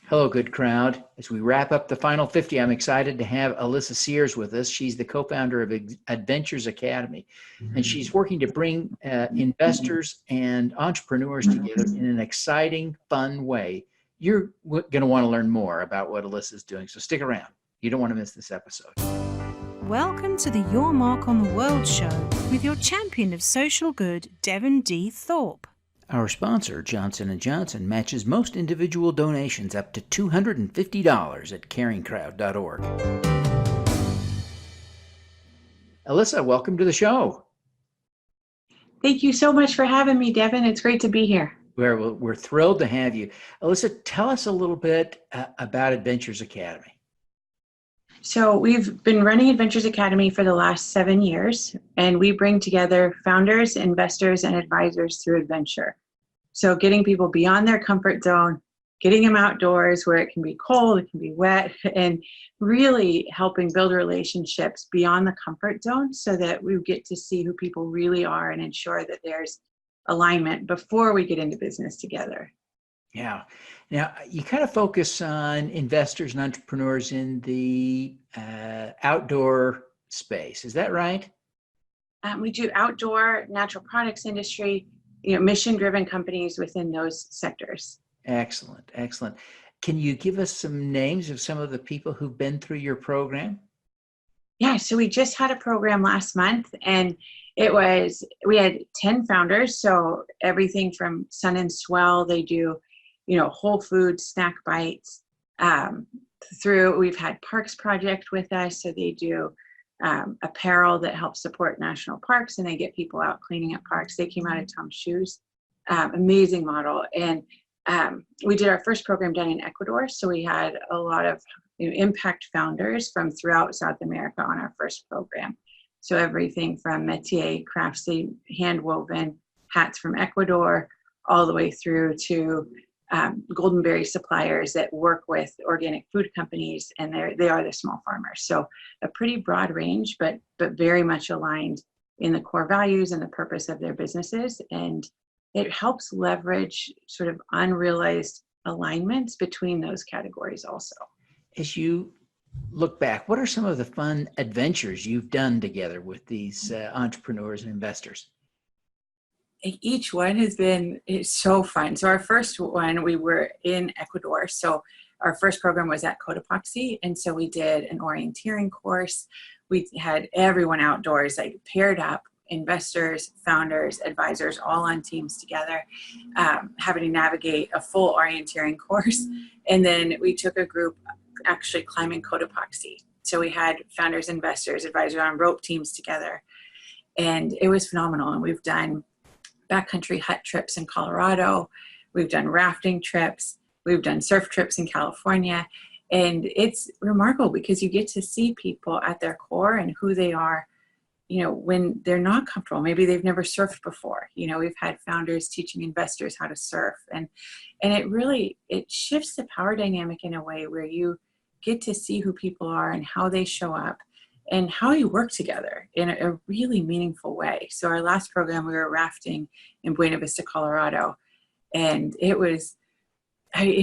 Hello, good crowd. As we wrap up the final 50, I'm excited to have Alissa Sears with us. She's the co-founder of Adventures Academy, and she's working to bring investors and entrepreneurs together in an exciting, fun way. You're going to want to learn more about what Alissa is doing, so stick around. You don't want to miss this episode. Welcome to the Your Mark on the World show with your champion of social good, Devin D. Thorpe. Our sponsor, Johnson & Johnson, matches most individual donations up to $250 at caringcrowd.org. Alissa, welcome to the show. Thank you so much for having me, Devin. It's great to be here. We're thrilled to have you. Alissa, tell us a little bit about Adventures Academy. So we've been running Adventures Academy for the last 7 years, and we bring together founders, investors, and advisors through adventure. So getting people beyond their comfort zone, getting them outdoors where it can be cold, it can be wet, and really helping build relationships beyond the comfort zone so that we get to see who people really are and ensure that there's alignment before we get into business together. Yeah. Now, you kind of focus on investors and entrepreneurs in the outdoor space. Is that right? We do outdoor, natural products industry, mission-driven companies within those sectors. Excellent. Excellent. Can you give us some names of some of the people who've been through your program? Yeah, so we just had a program last month, and we had 10 founders. So everything from Sun and Swell, they do whole food snack bites, we've had Parks Project with us, so they do apparel that helps support national parks, and they get people out cleaning up parks. They came out of Tom's Shoes. Amazing model. And we did our first program down in Ecuador, so we had a lot of impact founders from throughout South America on our first program. So everything from métier, craftsy, hand-woven hats from Ecuador, all the way through to goldenberry suppliers that work with organic food companies, and they are the small farmers. So a pretty broad range, but very much aligned in the core values and the purpose of their businesses. And it helps leverage sort of unrealized alignments between those categories also. As you look back, what are some of the fun adventures you've done together with these entrepreneurs and investors? Each one it's so fun. So our first one, we were in Ecuador. So our first program was at Cotopaxi. And so we did an orienteering course. We had everyone outdoors, like paired up, investors, founders, advisors, all on teams together, having to navigate a full orienteering course. And then we took a group actually climbing Cotopaxi. So we had founders, investors, advisors on rope teams together. And it was phenomenal. And we've done backcountry hut trips in Colorado. We've done rafting trips. We've done surf trips in California. And it's remarkable because you get to see people at their core and who they are, when they're not comfortable. Maybe they've never surfed before. We've had founders teaching investors how to surf. And it shifts the power dynamic in a way where you get to see who people are and how they show up and how you work together in a really meaningful way. So our last program, we were rafting in Buena Vista, Colorado. And it's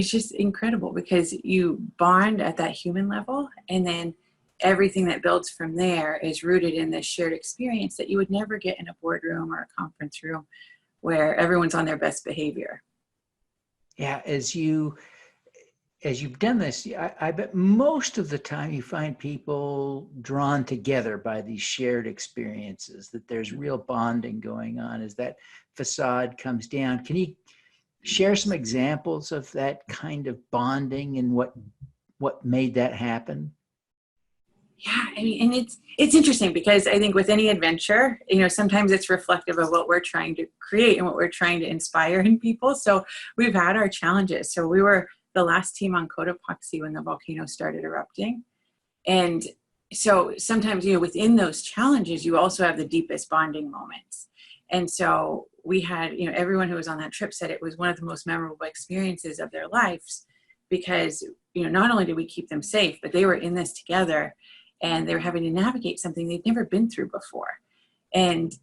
just incredible because you bond at that human level, and then everything that builds from there is rooted in this shared experience that you would never get in a boardroom or a conference room where everyone's on their best behavior. Yeah, as you've done this, I bet most of the time you find people drawn together by these shared experiences, that there's real bonding going on as that facade comes down. Can you share some examples of that kind of bonding and what made that happen? Yeah, and it's interesting because I think with any adventure, sometimes it's reflective of what we're trying to create and what we're trying to inspire in people. So we've had our challenges. So we were the last team on Cotopaxi when the volcano started erupting. And so sometimes, within those challenges, you also have the deepest bonding moments. And so we had, everyone who was on that trip said it was one of the most memorable experiences of their lives because, not only did we keep them safe, but they were in this together and they were having to navigate something they'd never been through before. And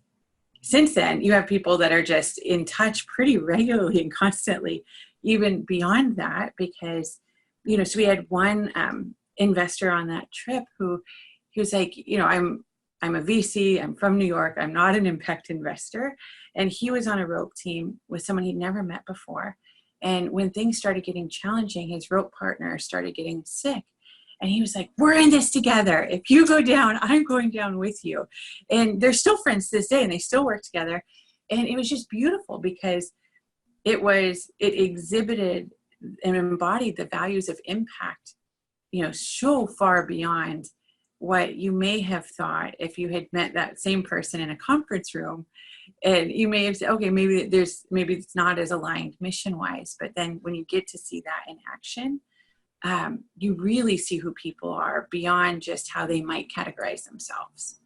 since then, you have people that are just in touch pretty regularly and constantly, even beyond that, because so we had one investor on that trip who he was like, I'm a VC, I'm from New York, I'm not an impact investor. And he was on a rope team with someone he'd never met before. And when things started getting challenging, his rope partner started getting sick. And he was like, we're in this together. If you go down, I'm going down with you. And they're still friends to this day, and they still work together. And it was just beautiful because it exhibited and embodied the values of impact, so far beyond what you may have thought if you had met that same person in a conference room. And you may have said, okay, maybe it's not as aligned mission wise, but then when you get to see that in action, you really see who people are beyond just how they might categorize themselves.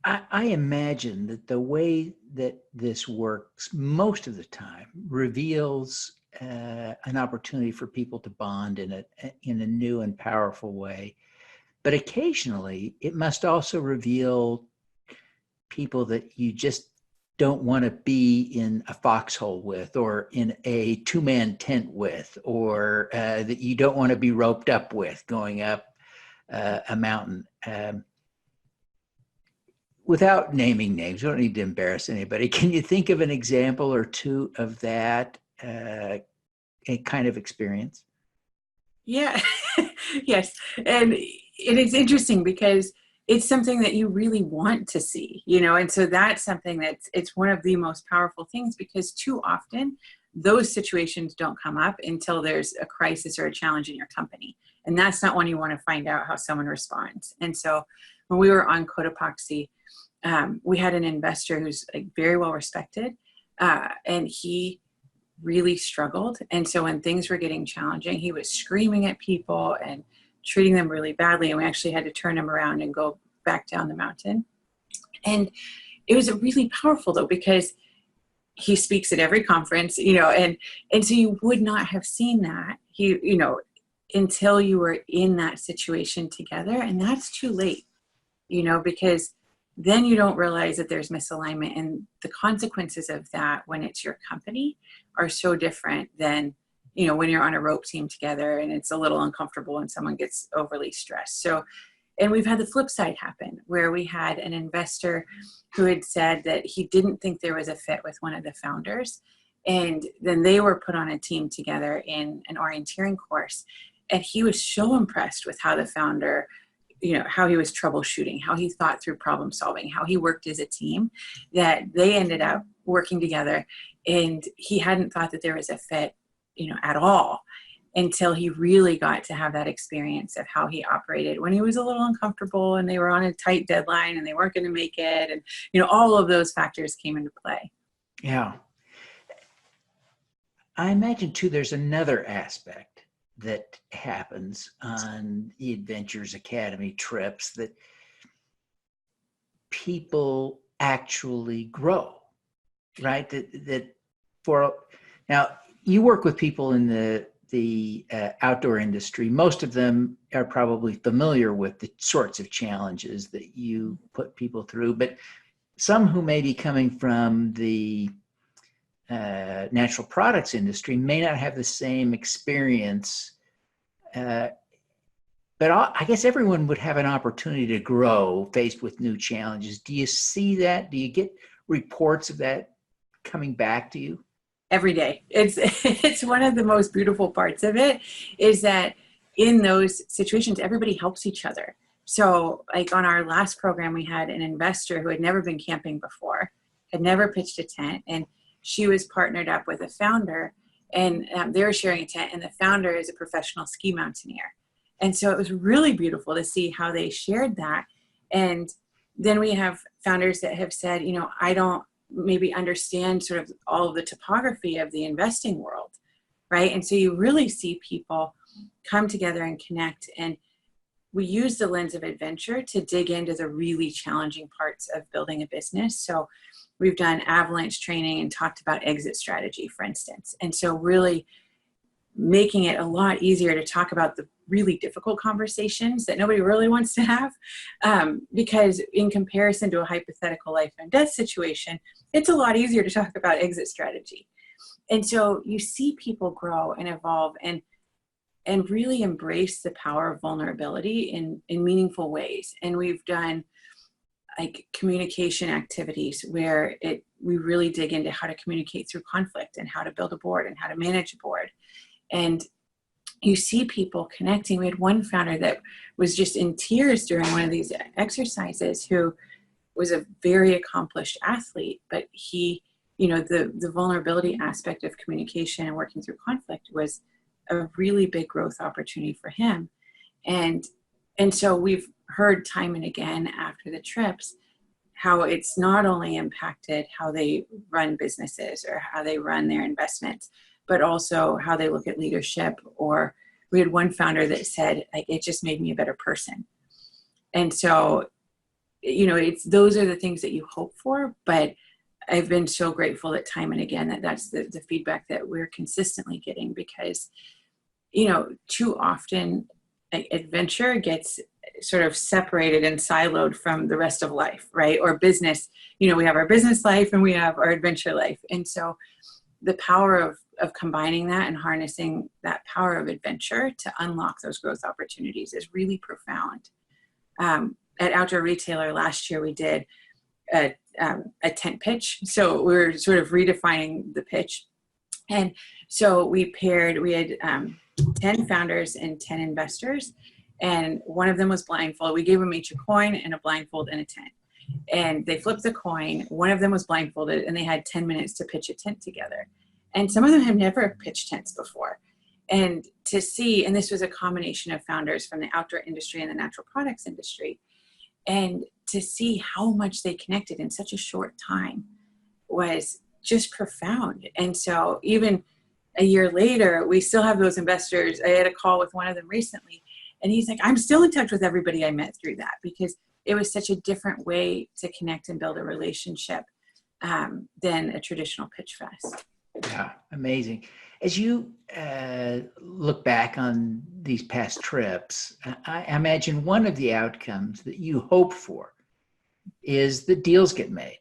I imagine that the way that this works most of the time reveals an opportunity for people to bond in a new and powerful way. But occasionally it must also reveal people that you just don't want to be in a foxhole with, or in a two-man tent with, or that you don't want to be roped up with going up a mountain. Without naming names, we don't need to embarrass anybody. Can you think of an example or two of that kind of experience? Yeah, yes. And it's interesting because it's something that you really want to see, and so that's something it's one of the most powerful things, because too often those situations don't come up until there's a crisis or a challenge in your company. And that's not when you want to find out how someone responds. And so when we were on Cotopaxi, we had an investor who's very well respected, and he really struggled. And so when things were getting challenging, he was screaming at people and treating them really badly. And we actually had to turn him around and go back down the mountain. And it was really powerful though, because he speaks at every conference, and so you would not have seen that until you were in that situation together. And that's too late, because then you don't realize that there's misalignment, and the consequences of that when it's your company are so different than when you're on a rope team together and it's a little uncomfortable when someone gets overly stressed. So, and we've had the flip side happen where we had an investor who had said that he didn't think there was a fit with one of the founders. And then they were put on a team together in an orienteering course. And he was so impressed with how the founder, how he was troubleshooting, how he thought through problem solving, how he worked as a team, that they ended up working together. And he hadn't thought that there was a fit at all, until he really got to have that experience of how he operated when he was a little uncomfortable and they were on a tight deadline and they weren't going to make it. And, all of those factors came into play. Yeah. I imagine too, there's another aspect that happens on the Adventures Academy trips, that people actually grow, right? Now you work with people in the outdoor industry. Most of them are probably familiar with the sorts of challenges that you put people through, but some who may be coming from the natural products industry may not have the same experience. But I guess everyone would have an opportunity to grow faced with new challenges. Do you see that? Do you get reports of that coming back to you? Every day. It's one of the most beautiful parts of it, is that in those situations, everybody helps each other. So on our last program, we had an investor who had never been camping before, had never pitched a tent, and she was partnered up with a founder, and they were sharing a tent, and the founder is a professional ski mountaineer. And so it was really beautiful to see how they shared that. And then we have founders that have said, I don't maybe understand sort of all of the topography of the investing world, right? And so you really see people come together and connect. And we use the lens of adventure to dig into the really challenging parts of building a business. So we've done avalanche training and talked about exit strategy, for instance. And so really making it a lot easier to talk about the really difficult conversations that nobody really wants to have, because in comparison to a hypothetical life and death situation, it's a lot easier to talk about exit strategy. And so you see people grow and evolve, and and really embrace the power of vulnerability in meaningful ways. And we've done like communication activities where we really dig into how to communicate through conflict and how to build a board and how to manage a board. And you see people connecting. We had one founder that was just in tears during one of these exercises, who was a very accomplished athlete, but he, the vulnerability aspect of communication and working through conflict was a really big growth opportunity for him. And so we've heard time and again after the trips how it's not only impacted how they run businesses or how they run their investments, but also how they look at leadership. Or we had one founder that said, like, it just made me a better person. And so, those are the things that you hope for, but I've been so grateful that time and again that's the feedback that we're consistently getting, because, too often adventure gets sort of separated and siloed from the rest of life, right? Or business, we have our business life and we have our adventure life. And so the power of combining that and harnessing that power of adventure to unlock those growth opportunities is really profound. At Outdoor Retailer last year, we did a tent pitch. So we're sort of redefining the pitch. And so we had 10 founders and 10 investors, and one of them was blindfolded. We gave them each a coin and a blindfold and a tent. And they flipped the coin. One of them was blindfolded, and they had 10 minutes to pitch a tent together. And some of them have never pitched tents before. And to see, and this was a combination of founders from the outdoor industry and the natural products industry, and to see how much they connected in such a short time was just profound. And so even a year later, we still have those investors. I had a call with one of them recently, and he's like, I'm still in touch with everybody I met through that, because it was such a different way to connect and build a relationship than a traditional pitch fest. Yeah, amazing. As you look back on these past trips, I imagine one of the outcomes that you hope for is that deals get made,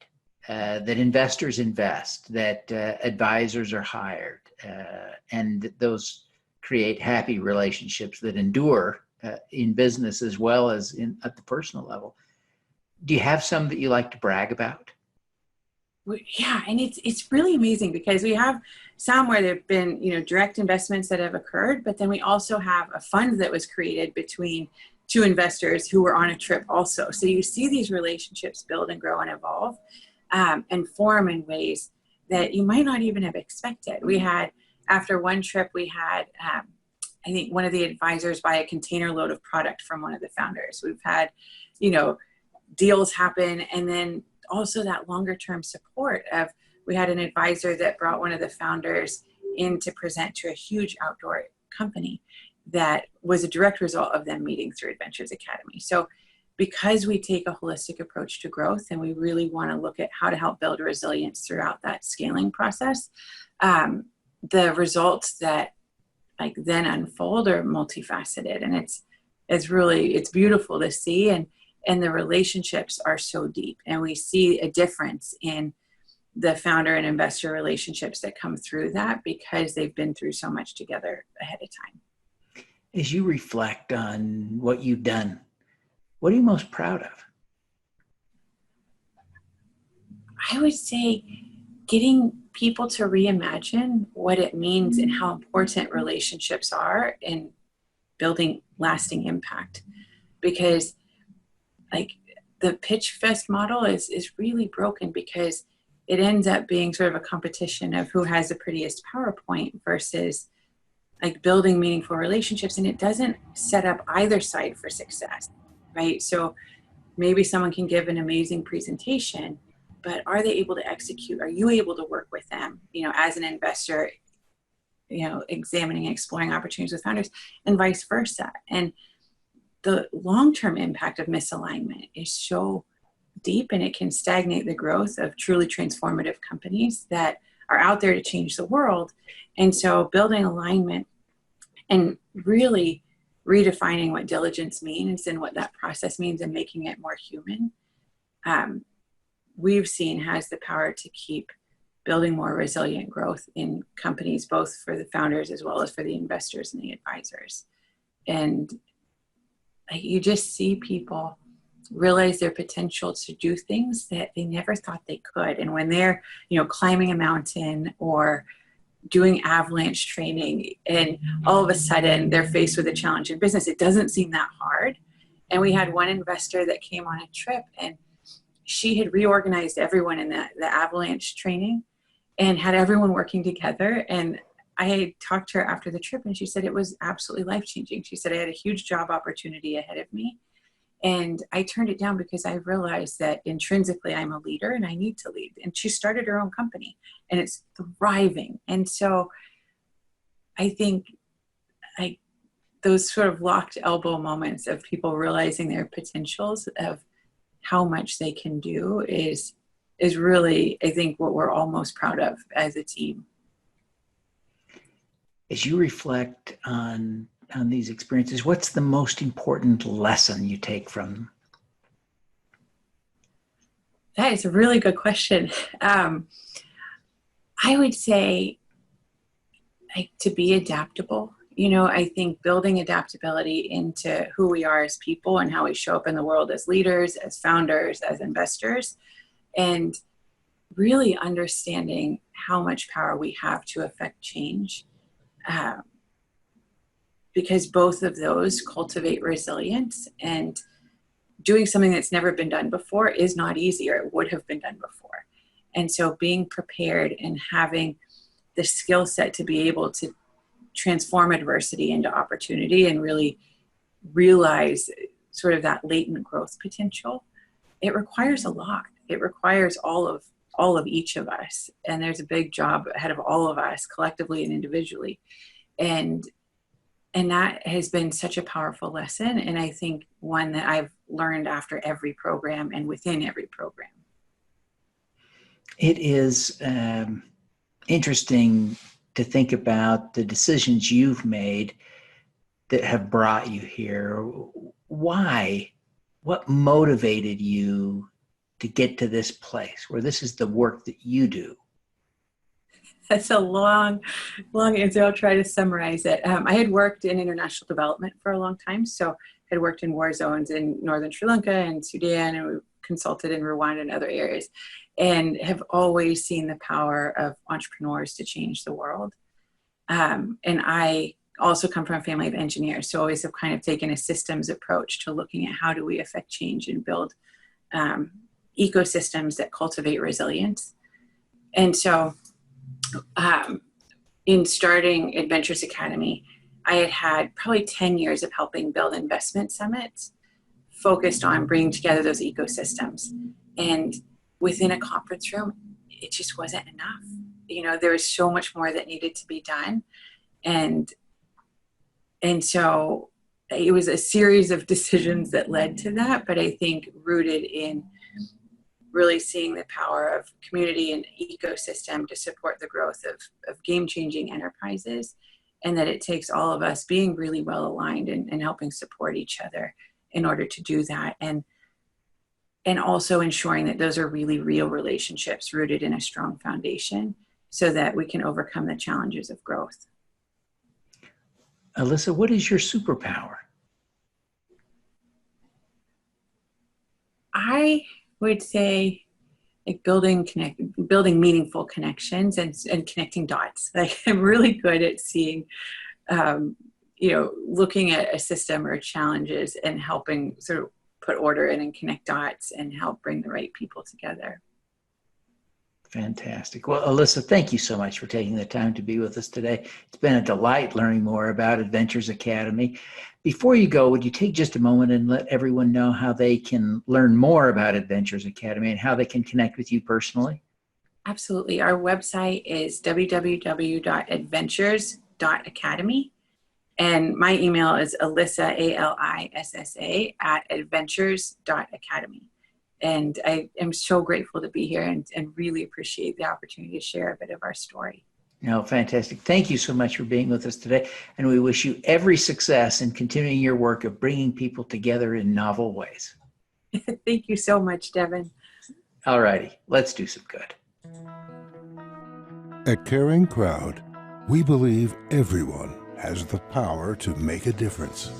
that investors invest, that advisors are hired, and that those create happy relationships that endure in business as well as at the personal level. Do you have some that you like to brag about? Yeah, and it's really amazing, because we have some where there have been, direct investments that have occurred, but then we also have a fund that was created between two investors who were on a trip also. So you see these relationships build and grow and evolve and form in ways that you might not even have expected. We had, after one trip, we had, I think one of the advisors buy a container load of product from one of the founders. We've had, deals happen, and then also that longer term support of, we had an advisor that brought one of the founders in to present to a huge outdoor company that was a direct result of them meeting through adVenturesAcademy. So because we take a holistic approach to growth, and we really want to look at how to help build resilience throughout that scaling process, the results that then unfold are multifaceted, and it's beautiful to see. And the relationships are so deep, and we see a difference in the founder and investor relationships that come through that, because they've been through so much together ahead of time. As you reflect on what you've done, what are you most proud of? I would say getting people to reimagine what it means and how important relationships are in building lasting impact. Because the pitch fest model is really broken, because it ends up being sort of a competition of who has the prettiest PowerPoint versus building meaningful relationships. And it doesn't set up either side for success, right? So maybe someone can give an amazing presentation, but are they able to execute? Are you able to work with them, as an investor, examining and exploring opportunities with founders, and vice versa? And the long-term impact of misalignment is so deep, and it can stagnate the growth of truly transformative companies that are out there to change the world. And so building alignment and really redefining what diligence means and what that process means, and making it more human, we've seen has the power to keep building more resilient growth in companies, both for the founders as well as for the investors and the advisors. And you just see people realize their potential to do things that they never thought they could. And when they're, climbing a mountain or doing avalanche training, and all of a sudden they're faced with a challenge in business, it doesn't seem that hard. And we had one investor that came on a trip, and she had reorganized everyone in the avalanche training and had everyone working together. And I had talked to her after the trip, and she said it was absolutely life-changing. She said, I had a huge job opportunity ahead of me, and I turned it down because I realized that intrinsically I'm a leader and I need to lead. And she started her own company, and it's thriving. And so I think those sort of locked elbow moments of people realizing their potentials of how much they can do is really, I think, what we're all most proud of as a team. As you reflect on these experiences, what's the most important lesson you take from them? That is a really good question. I would say to be adaptable. I think building adaptability into who we are as people and how we show up in the world as leaders, as founders, as investors, and really understanding how much power we have to affect change. Because both of those cultivate resilience, and doing something that's never been done before is not easy, or it would have been done before. And so being prepared and having the skill set to be able to transform adversity into opportunity and really realize sort of that latent growth potential, it requires a lot. It requires all of each of us. And there's a big job ahead of all of us collectively and individually. And that has been such a powerful lesson. And I think one that I've learned after every program and within every program. It is interesting to think about the decisions you've made that have brought you here. Why? What motivated you to get to this place where this is the work that you do? That's a long answer. I'll try to summarize it. I had worked in international development for a long time. So I had worked in war zones in northern Sri Lanka and Sudan, and we consulted in Rwanda and other areas, and have always seen the power of entrepreneurs to change the world. And I also come from a family of engineers, so always have kind of taken a systems approach to looking at how do we affect change and build ecosystems that cultivate resilience. And so in starting Adventures Academy, I had probably 10 years of helping build investment summits focused on bringing together those ecosystems. And within a conference room, it just wasn't enough. There was so much more that needed to be done. And so it was a series of decisions that led to that, but I think rooted in really seeing the power of community and ecosystem to support the growth of game-changing enterprises, and that it takes all of us being really well aligned and helping support each other in order to do that. And also ensuring that those are really real relationships rooted in a strong foundation so that we can overcome the challenges of growth. Alissa, what is your superpower? I would say like building meaningful connections and connecting dots. Like I'm really good at seeing, looking at a system or challenges and helping sort of put order in and connect dots and help bring the right people together. Fantastic. Well, Alissa, thank you so much for taking the time to be with us today. It's been a delight learning more about Adventures Academy. Before you go, would you take just a moment and let everyone know how they can learn more about Adventures Academy and how they can connect with you personally? Absolutely. Our website is www.adventures.academy. And my email is Alissa, ALISSA, @adventures.academy. And I am so grateful to be here and really appreciate the opportunity to share a bit of our story. No, fantastic. Thank you so much for being with us today. And we wish you every success in continuing your work of bringing people together in novel ways. Thank you so much, Devin. All righty. Let's do some good. At Caring Crowd, we believe everyone has the power to make a difference.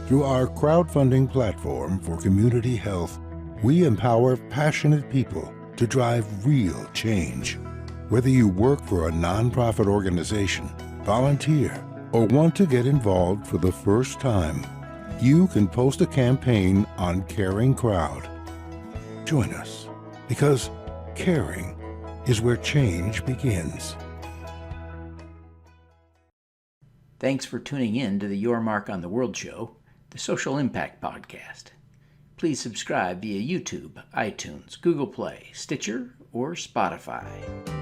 Through our crowdfunding platform for community health, we empower passionate people to drive real change. Whether you work for a nonprofit organization, volunteer, or want to get involved for the first time, you can post a campaign on Caring Crowd. Join us, because caring is where change begins. Thanks for tuning in to the Your Mark on the World show, the Social Impact Podcast. Please subscribe via YouTube, iTunes, Google Play, Stitcher, or Spotify.